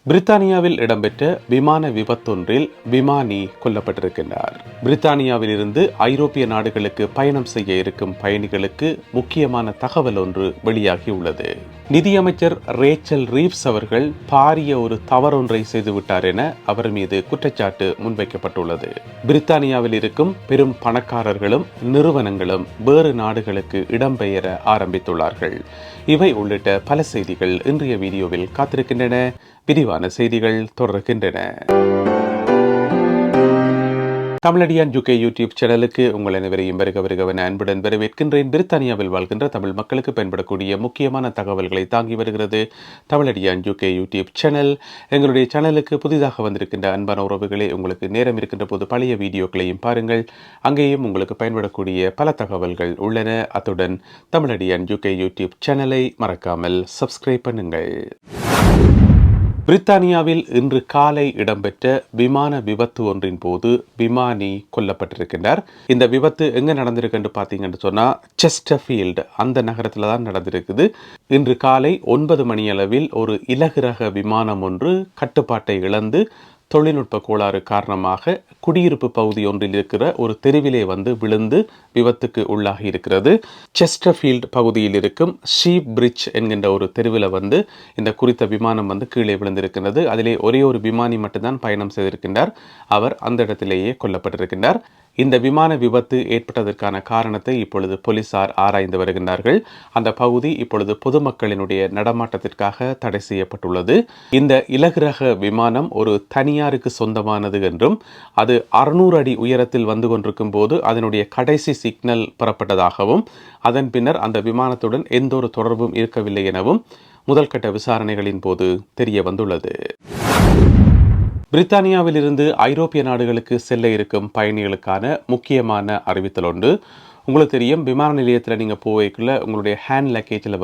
பிரித்தானியாவில் இடம்பெற்ற விமான விபத்தொன்றில் விமானி கொல்லப்பட்டிருக்கின்றார். பிரித்தானியாவில் இருந்து ஐரோப்பிய நாடுகளுக்கு பயணம் செய்ய இருக்கும் பயணிகளுக்கு முக்கியமான தகவல் ஒன்று வெளியாகியுள்ளது. நிதியமைச்சர் ரேச்சல் ரீவ்ஸ் அவர்கள் பாரிய ஒரு தவறொன்றை செய்துவிட்டார் என அவர் மீது குற்றச்சாட்டு முன்வைக்கப்பட்டுள்ளது. பிரித்தானியாவில் இருக்கும் பெரும் பணக்காரர்களும் நிறுவனங்களும் வேறு நாடுகளுக்கு இடம்பெயர ஆரம்பித்துள்ளார்கள். இவை உள்ளிட்ட பல செய்திகள் இன்றைய வீடியோவில் காத்திருக்கின்றன. விரிவான செய்திகள் தொடர்கின்றன. தமிழடியான் UK யூடியூப் சேனலுக்கு உங்கள் அனைவரையும் வருகவென அன்புடன் வரவேற்கின்றேன். பிரித்தானியாவில் வாழ்கின்ற தமிழ் மக்களுக்கு பயன்படக்கூடிய முக்கியமான தகவல்களை தாங்கி வருகிறது தமிழடியான் UK யூடியூப் சேனல். எங்களுடைய சேனலுக்கு புதிதாக வந்திருக்கின்ற அன்பான உறவுகளே, உங்களுக்கு நேரம் இருக்கின்ற போது பழைய வீடியோக்களையும் பாருங்கள். அங்கேயும் உங்களுக்கு பயன்படக்கூடிய பல தகவல்கள் உள்ளன. அத்துடன் தமிழடியான் UK யூடியூப் சேனலை மறக்காமல் சப்ஸ்கிரைப் பண்ணுங்கள். பிரித்தானியாவில் இன்று காலை இடம்பெற்ற விமான விபத்து ஒன்றின் போது விமானி கொல்லப்பட்டிருக்கின்றார். இந்த விபத்து எங்க நடந்திருக்கு என்று பார்த்தீங்கன்னு சொன்னா செஸ்டர்ஃபீல்டு அந்த நகரத்துல தான் நடந்திருக்குது. இன்று காலை 9 மணியளவில் ஒரு இலகுரக விமானம் ஒன்று கட்டுப்பாட்டை இழந்து தொழில்நுட்ப கோளாறு காரணமாக குடியிருப்பு பகுதி ஒன்றில் இருக்கிற ஒரு தெருவிலே விழுந்து விபத்துக்கு உள்ளாகி இருக்கிறது. செஸ்டர்ஃபீல்டு பகுதியில் இருக்கும் ஷீப் பிரிட்ஜ் என்கின்ற ஒரு தெருவில் இந்த குறித்த விமானம் கீழே விழுந்திருக்கிறது. அதிலே ஒரே ஒரு விமானி மட்டும்தான் பயணம் செய்திருக்கின்றார். அவர் அந்த இடத்திலேயே கொல்லப்பட்டிருக்கின்றார். இந்த விமான விபத்து ஏற்பட்டதற்கான காரணத்தை இப்பொழுது போலீசார் ஆராய்ந்து வருகின்றார்கள். அந்த பகுதி இப்பொழுது பொதுமக்களினுடைய நடமாட்டத்திற்காக தடை செய்யப்பட்டுள்ளது. இந்த இலகுரக விமானம் ஒரு தனியாருக்கு சொந்தமானது என்றும் அது 600 அடி உயரத்தில் வந்து கொண்டிருக்கும் போது அதனுடைய கடைசி சிக்னல் பெறப்பட்டதாகவும் அதன் பின்னர் அந்த விமானத்துடன் எந்த ஒரு தொடர்பும் இருக்கவில்லை எனவும் முதல்கட்ட விசாரணைகளின் போது தெரிய வந்துள்ளது. பிரித்தானியாவில் இருந்து ஐரோப்பிய நாடுகளுக்கு செல்ல இருக்கும் பயணிகளுக்கான முக்கியமான அறிவித்தல் ஒன்று. உங்களுக்கு தெரியும், விமான நிலையத்தில் நீங்கள் போய்க்குள்ள உங்களுடைய ஹேண்ட் லக்கேஜில்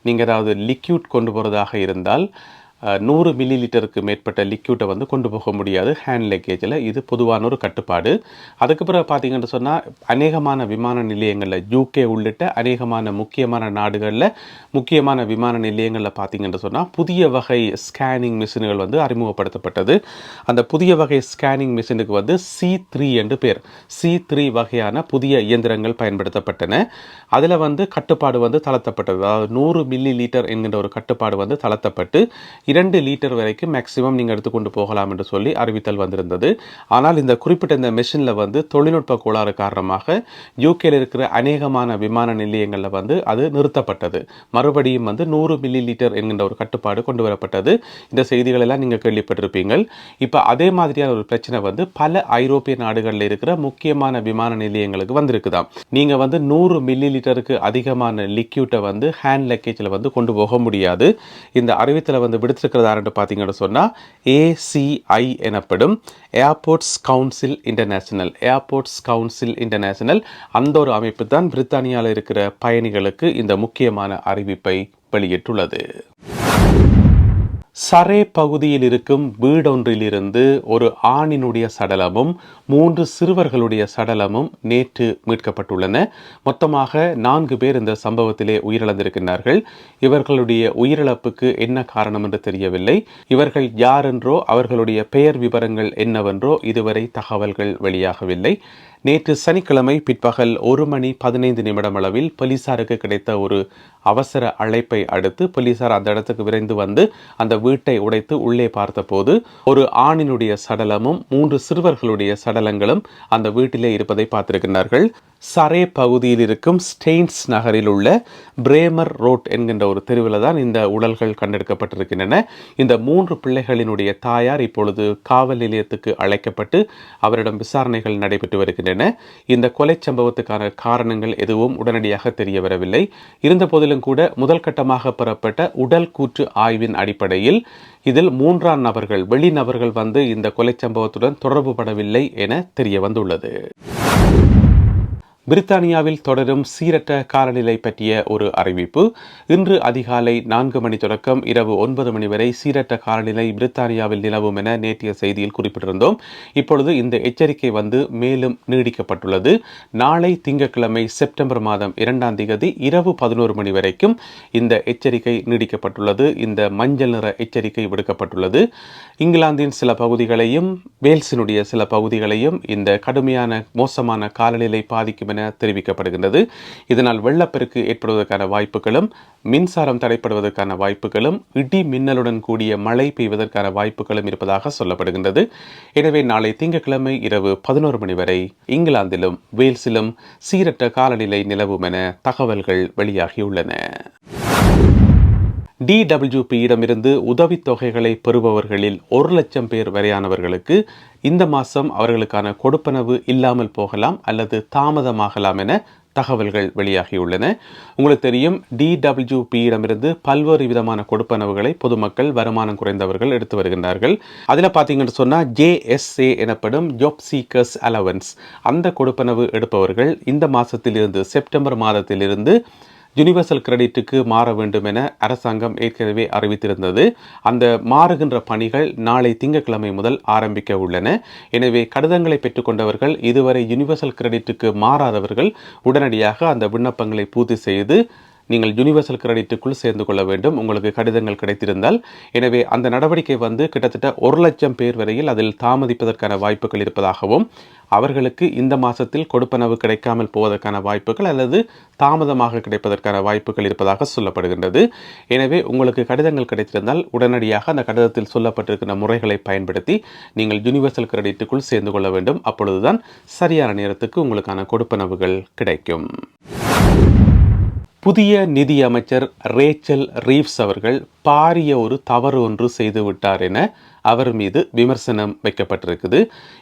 நீங்கள் ஏதாவது லிக்யூட் கொண்டு போகிறதாக இருந்தால் 100 மில்லி லிட்டருக்கு மேற்பட்ட லிக்யூட்டை கொண்டு போக முடியாது ஹேண்ட் லக்கேஜில். இது பொதுவான ஒரு கட்டுப்பாடு. அதுக்கு பிறகு பார்த்தீங்கன்னு சொன்னால் அநேகமான விமான நிலையங்களில் UK உள்ளிட்ட அநேகமான முக்கியமான நாடுகளில் முக்கியமான விமான நிலையங்களில் பார்த்தீங்கன்னு சொன்னால் புதிய வகை ஸ்கேனிங் மிஷின்கள் அறிமுகப்படுத்தப்பட்டது. அந்த புதிய வகை ஸ்கேனிங் மிஷினுக்கு C3 என்று பேர். C3 வகையான புதிய இயந்திரங்கள் பயன்படுத்தப்பட்டன. அதில் கட்டுப்பாடு தளர்த்தப்பட்டது. அதாவது 100 மில்லி லிட்டர் என்கின்ற ஒரு கட்டுப்பாடு தளர்த்தப்பட்டு 2 லிட்டர் வரைக்கும் மேக்சிமம் நீங்கள் எடுத்துக்கொண்டு போகலாம் என்று சொல்லி அறிவித்தல் வந்திருந்தது. ஆனால் இந்த குறிப்பிட்ட இந்த மெஷினில் தொழில்நுட்ப கோளாறு காரணமாக UKயில் இருக்கிற அநேகமான விமான நிலையங்களில் அது நிறுத்தப்பட்டது. மறுபடியும் 100 மில்லி லிட்டர் என்கின்ற ஒரு கட்டுப்பாடு கொண்டு வரப்பட்டது. இந்த செய்திகள் எல்லாம் நீங்கள் கேள்விப்பட்டிருப்பீங்கள். இப்போ அதே மாதிரியான ஒரு பிரச்சனை பல ஐரோப்பிய நாடுகளில் இருக்கிற முக்கியமான விமான நிலையங்களுக்கு வந்திருக்குதாம். நீங்கள் 100 மில்லி லிட்டருக்கு அதிகமான லிக்யூட்டை ஹேண்ட் லக்கேஜில் கொண்டு போக முடியாது. இந்த அறிவித்தலை விடுத்திருக்கிறதாரு பார்த்தீங்கன்னு சொன்னால் ACI எனப்படும் ஏர்போர்ட்ஸ் கவுன்சில் இன்டர்நேஷனல் அந்த ஒரு அமைப்பு தான் பிரித்தானியாவில் இருக்கிற பயணிகளுக்கு இந்த முக்கியமான அறிவிப்பை வெளியிட்டுள்ளது. சரே பகுதியில் இருக்கும் வீடொன்றிலிருந்து ஒரு ஆணினுடைய சடலமும் 3 சிறுவர்களுடைய சடலமும் நேற்று மீட்கப்பட்டுள்ளன. மொத்தமாக 4 பேர் இந்த சம்பவத்திலே உயிரிழந்திருக்கிறார்கள். இவர்களுடைய உயிரிழப்புக்கு என்ன காரணம் என்று தெரியவில்லை. இவர்கள் யார் என்றோ அவர்களுடைய பெயர் விவரங்கள் என்னவென்றோ இதுவரை தகவல்கள் வெளியாகவில்லை. நேற்று சனிக்கிழமை பிற்பகல் 1:15 அளவில் போலீசாருக்கு கிடைத்த ஒரு அவசர அழைப்பை அடுத்து போலீசார் அந்த இடத்துக்கு விரைந்து அந்த வீட்டை உடைத்து உள்ளே பார்த்தபோது ஒரு ஆணினுடைய சடலமும் 3 சிறுவர்களுடைய சடலங்களும் அந்த வீட்டிலே இருப்பதை பார்த்திருக்கிறார்கள். சரே பகுதியில் இருக்கும் ஸ்டெயின்ஸ் நகரில் உள்ள பிரேமர் ரோட் என்கின்ற ஒரு தெருவில் தான் இந்த உடல்கள் கண்டெடுக்கப்பட்டிருக்கின்றன. இந்த 3 பிள்ளைகளினுடைய தாயார் இப்பொழுது காவல் நிலையத்துக்கு அழைக்கப்பட்டு அவரிடம் விசாரணைகள் நடைபெற்று வருகின்றன. இந்த கொலை சம்பவத்துக்கான காரணங்கள் எதுவும் உடனடியாக தெரிய வரவில்லை. இருந்த போதிலும் கூட முதல் கட்டமாக பெறப்பட்ட உடல் கூற்று ஆய்வின் அடிப்படையில் இதில் 3ஆம் நபர்கள் வெளிநபர்கள் இந்த கொலை சம்பவத்துடன் தொடர்பு படவில்லை என தெரிய வந்துள்ளது. பிரித்தானியாவில் தொடரும் சீரற்ற காலநிலை பற்றிய ஒரு அறிவிப்பு. இன்று அதிகாலை 4 மணி தொடக்கம் இரவு 9 மணி வரை சீரற்ற காலநிலை பிரித்தானியாவில் நிலவும் என நேற்றைய செய்தியில் குறிப்பிட்டிருந்தோம். இப்பொழுது இந்த எச்சரிக்கை மேலும் நீடிக்கப்பட்டுள்ளது. நாளை திங்கட்கிழமை செப்டம்பர் மாதம் 2ஆம் தேதி இரவு 11 மணி வரைக்கும் இந்த எச்சரிக்கை நீடிக்கப்பட்டுள்ளது. இந்த மஞ்சள் நிற எச்சரிக்கை விடுக்கப்பட்டுள்ளது. இங்கிலாந்தின் சில பகுதிகளையும் வேல்ஸினுடைய சில பகுதிகளையும் இந்த கடுமையான மோசமான காலநிலை பாதிக்கும் என தெரிவிக்கப்படுகின்றது. இதனால் வெள்ளப்பெருக்கு ஏற்படுவதற்கான வாய்ப்புகளும், மின்சாரம் தடைப்படுவதற்கான வாய்ப்புகளும், இடி மின்னலுடன் கூடிய மழை பெய்வதற்கான வாய்ப்புகளும் இருப்பதாக சொல்லப்படுகின்றது. எனவே நாளை திங்கட்கிழமை இரவு 11 மணி வரை இங்கிலாந்திலும் வேல்ஸிலும் சீரற்ற காலநிலை நிலவும் என தகவல்கள் வெளியாகியுள்ளன. DWP-இடமிருந்து உதவித்தொகைகளை பெறுபவர்களில் 1 லட்சம் பேர் வரையானவர்களுக்கு இந்த மாதம் அவர்களுக்கான கொடுப்பனவு இல்லாமல் போகலாம் அல்லது தாமதமாகலாம் என தகவல்கள் வெளியாகியுள்ளன. உங்களுக்கு தெரியும், DWP-இடமிருந்து பல்வேறு விதமான கொடுப்பனவுகளை பொதுமக்கள், வருமானம் குறைந்தவர்கள் எடுத்து வருகின்றார்கள். அதில் பார்த்தீங்கன்னு சொன்னால் JSA எனப்படும் ஜாப் சீக்கர்ஸ் அலவன்ஸ், அந்த கொடுப்பனவு எடுப்பவர்கள் இந்த மாதத்திலிருந்து, செப்டம்பர் மாதத்திலிருந்து யூனிவர்சல் கிரெடிட்டுக்கு மாற வேண்டும் என அரசாங்கம் ஏற்கனவே அறிவித்திருந்தது. அந்த மாறுகின்ற பணிகள் நாளை திங்கட்கிழமை முதல் ஆரம்பிக்க உள்ளன. எனவே கடிதங்களை பெற்றுக்கொண்டவர்கள், இதுவரை யூனிவர்சல் கிரெடிட்டுக்கு மாறாதவர்கள் உடனடியாக அந்த விண்ணப்பங்களை பூர்த்தி செய்து நீங்கள் யூனிவர்சல் கிரெடிட்டுக்குள் சேர்ந்து கொள்ள வேண்டும், உங்களுக்கு கடிதங்கள் கிடைத்திருந்தால். எனவே அந்த நடவடிக்கை கிட்டத்தட்ட 1 லட்சம் பேர் வரையில் அதில் தாமதிப்பதற்கான வாய்ப்புகள் இருப்பதாகவும், அவர்களுக்கு இந்த மாதத்தில் கொடுப்பனவு கிடைக்காமல் போவதற்கான வாய்ப்புகள் அல்லது தாமதமாக கிடைப்பதற்கான வாய்ப்புகள் இருப்பதாக சொல்லப்படுகின்றது. எனவே உங்களுக்கு கடிதங்கள் கிடைத்திருந்தால் உடனடியாக அந்த கடிதத்தில் சொல்லப்பட்டிருக்கிற முறைகளை பயன்படுத்தி நீங்கள் யூனிவர்சல் கிரெடிட்டுக்குள் சேர்ந்து கொள்ள வேண்டும். அப்பொழுதுதான் சரியான நேரத்துக்கு உங்களுக்கான கொடுப்பனவுகள் கிடைக்கும். புதிய நிதி அமைச்சர் ரேச்சல் ரீவ்ஸ் அவர்கள் பாரிய ஒரு தவறு ஒன்று செய்து விட்டார் என அவர் மீது விமர்சனம் வைக்கப்பட்டிருக்குது.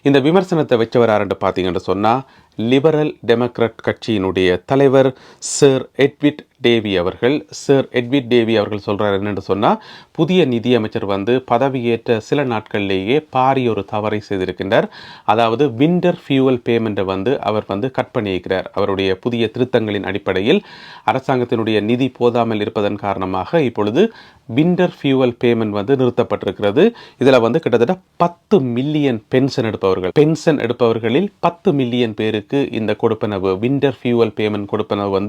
இந்த விமர்சனத்தை வச்சவர் யாருன்னு பார்த்தீங்கன்னு சொன்னால், லிபரல் டெமோக்ராட் கட்சியினுடைய தலைவர் சர் எட்விட் டேவி அவர்கள். சர் எட்விட் டேவி அவர்கள் சொல்கிறார் என்னென்னு சொன்னால், புதிய நிதியமைச்சர் பதவியேற்ற சில நாட்களிலேயே பாரிய ஒரு தவறை செய்திருக்கின்றார். அதாவது விண்டர் ஃபியூவல் பேமெண்ட்டை அவர் கட் பண்ணியிருக்கிறார். அவருடைய புதிய திருத்தங்களின் அடிப்படையில் அரசாங்கத்தினுடைய நிதி போதாமல் இருப்பதன் காரணமாக இப்பொழுது விண்டர் ஃபியூவல் பேமெண்ட் நிறுத்தப்பட்டிருக்கிறது. இதில் கிட்டத்தட்ட 10 மில்லியன் பென்ஷன் எடுப்பவர்களில் 10 மில்லியன் பேருக்கு இந்த கொடுப்பனவு, விண்டர் ஃபியூவல் பேமெண்ட் கொடுப்பனவு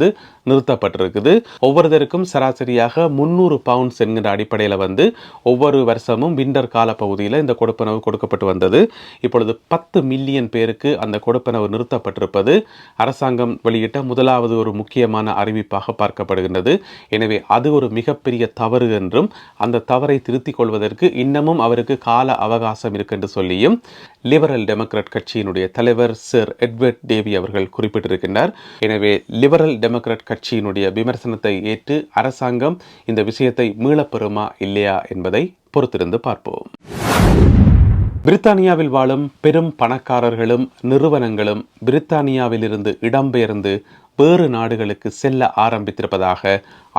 நிறுத்தப்பட்டிருக்குது. ஒவ்வொருத்தருக்கும் சராசரியாக 300 பவுண்ட்ஸ் என்கிற அடிப்படையில் ஒவ்வொரு வருஷமும் விண்டர் கால பகுதியில் இந்த கொடுப்பனவு கொடுக்கப்பட்டு வந்தது. இப்பொழுது 10 மில்லியன் பேருக்கு அந்த கொடுப்பனவு நிறுத்தப்பட்டிருப்பது அரசாங்கம் வெளியிட்ட முதலாவது ஒரு முக்கியமான அறிவிப்பாக பார்க்கப்படுகின்றது. எனவே அது ஒரு மிகப்பெரிய தவறு என்றும், அந்த தவறை திருத்திக் கொள்வதற்கு இன்னமும் அவருக்கு கால அவகாசம் இருக்கு சொல்லியும் லிபரல் டெமோக்ராட் கட்சியினுடைய தலைவர் சர் எட்வர்ட் டேவி அவர்கள் குறிப்பிட்டிருக்கின்றார். எனவே லிபரல் டெமோக்ராட் கட்சியினுடைய விமர்சனத்தை ஏற்று அரசாங்கம் இந்த விஷயத்தை மீளப்பெறுமா இல்லையா என்பதை பொறுத்திருந்து பார்ப்போம். பிரித்தானியாவில் வாழும் பெரும் பணக்காரர்களும் நிறுவனங்களும் பிரித்தானியாவிலிருந்து இடம்பெயர்ந்து வேறு நாடுகளுக்கு செல்ல ஆரம்பித்திருப்பதாக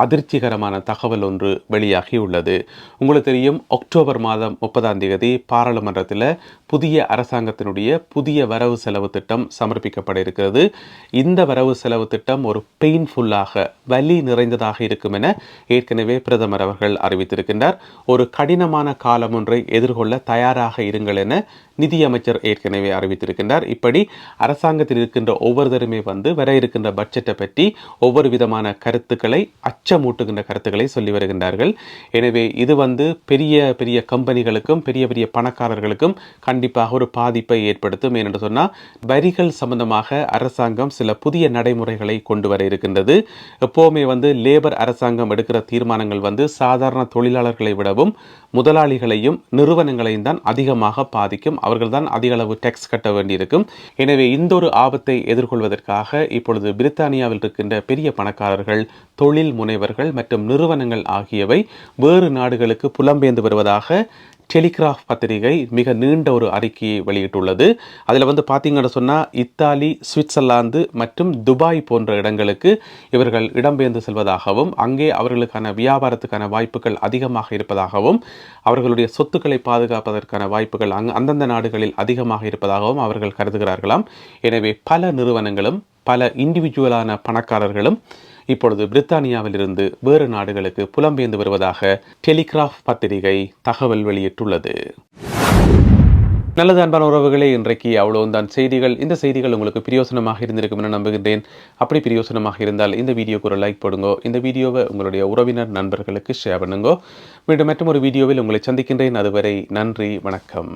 அதிர்ச்சிகரமான தகவல் ஒன்று வெளியாகியுள்ளது. உங்களுக்கு தெரியும், அக்டோபர் மாதம் 30ஆம் தேதி பாராளுமன்றத்தில் புதிய அரசாங்கத்தினுடைய புதிய வரவு செலவு திட்டம் சமர்ப்பிக்கப்பட இருக்கிறது. இந்த வரவு செலவு திட்டம் ஒரு பெயின்ஃபுல்லாக, வலி நிறைந்ததாக இருக்கும் என ஏற்கனவே பிரதமர் அவர்கள் அறிவித்திருக்கின்றார். ஒரு கடினமான காலம் ஒன்றை எதிர்கொள்ள தயாராக இருங்கள் என நிதியமைச்சர் ஏற்கனவே அறிவித்திருக்கின்றார். இப்படி அரசாங்கத்தில் இருக்கின்ற ஒவ்வொருத்தருமே வர இருக்கின்ற பட்ஜெட்டை பற்றி ஒவ்வொரு விதமான கருத்துக்களை, அச்சமூட்டுகின்ற கருத்துக்களை சொல்லி வருகின்றார்கள். எனவே இது பெரிய பெரிய கம்பெனிகளுக்கும் பெரிய பெரிய பணக்காரர்களுக்கும் கண்டிப்பாக ஒரு பாதிப்பை ஏற்படுத்தும். ஏனென்று சொன்னால், வரிகள் சம்பந்தமாக அரசாங்கம் சில புதிய நடைமுறைகளை கொண்டு வர இருக்கின்றது. எப்போவுமே லேபர் அரசாங்கம் எடுக்கிற தீர்மானங்கள் சாதாரண தொழிலாளர்களை விடவும் முதலாளிகளையும் நிறுவனங்களையும் தான் அதிகமாக பாதிக்கும். அவர்கள் தான் அதிக அளவு டேக்ஸ் கட்ட வேண்டியிருக்கும். எனவே இந்த ஒரு ஆபத்தை எதிர்கொள்வதற்காக இப்பொழுது பிரித்தானியாவில் இருக்கின்ற பெரிய பணக்காரர்கள், தொழில் முனைவர்கள் மற்றும் நிறுவனங்கள் ஆகியவை வேறு நாடுகளுக்கு புலம்பெயர்ந்து வருவதாக டெலிகிராஃப் பத்திரிகை மிக நீண்ட ஒரு அறிக்கையை வெளியிட்டுள்ளது. அதில் வந்து பார்த்தீங்கன்னு சொன்னால் இத்தாலி, சுவிட்சர்லாந்து மற்றும் துபாய் போன்ற இடங்களுக்கு இவர்கள் இடம்பெயர்ந்து செல்வதாகவும் அங்கே அவர்களுக்கான வியாபாரத்துக்கான வாய்ப்புகள் அதிகமாக இருப்பதாகவும் அவர்களுடைய சொத்துக்களை பாதுகாப்பதற்கான வாய்ப்புகள் அந்தந்த நாடுகளில் அதிகமாக இருப்பதாகவும் அவர்கள் கருதுகிறார்களாம். எனவே பல நிறுவனங்களும் பல இண்டிவிஜுவலான பணக்காரர்களும் இப்பொழுது பிரித்தானியாவிலிருந்து வேறு நாடுகளுக்கு புலம்பெயர்ந்து வருவதாக டெலிகிராஃப் பத்திரிகை தகவல் வெளியிட்டுள்ளது. நல்லது அன்பான உறவுகளே, இன்றைக்கு அவ்வளவுதான் செய்திகள். இந்த செய்திகள் உங்களுக்கு பிரயோசனமாக இருந்திருக்கும் என நம்புகின்றேன். அப்படி பிரயோசனமாக இருந்தால் இந்த வீடியோக்கு ஒரு லைக் போடுங்க. இந்த வீடியோவை உங்களுடைய உறவினர் நண்பர்களுக்கு ஷேர் பண்ணுங்க. மீண்டும் மற்றும் ஒரு வீடியோவில் உங்களை சந்திக்கின்றேன். அதுவரை நன்றி, வணக்கம்.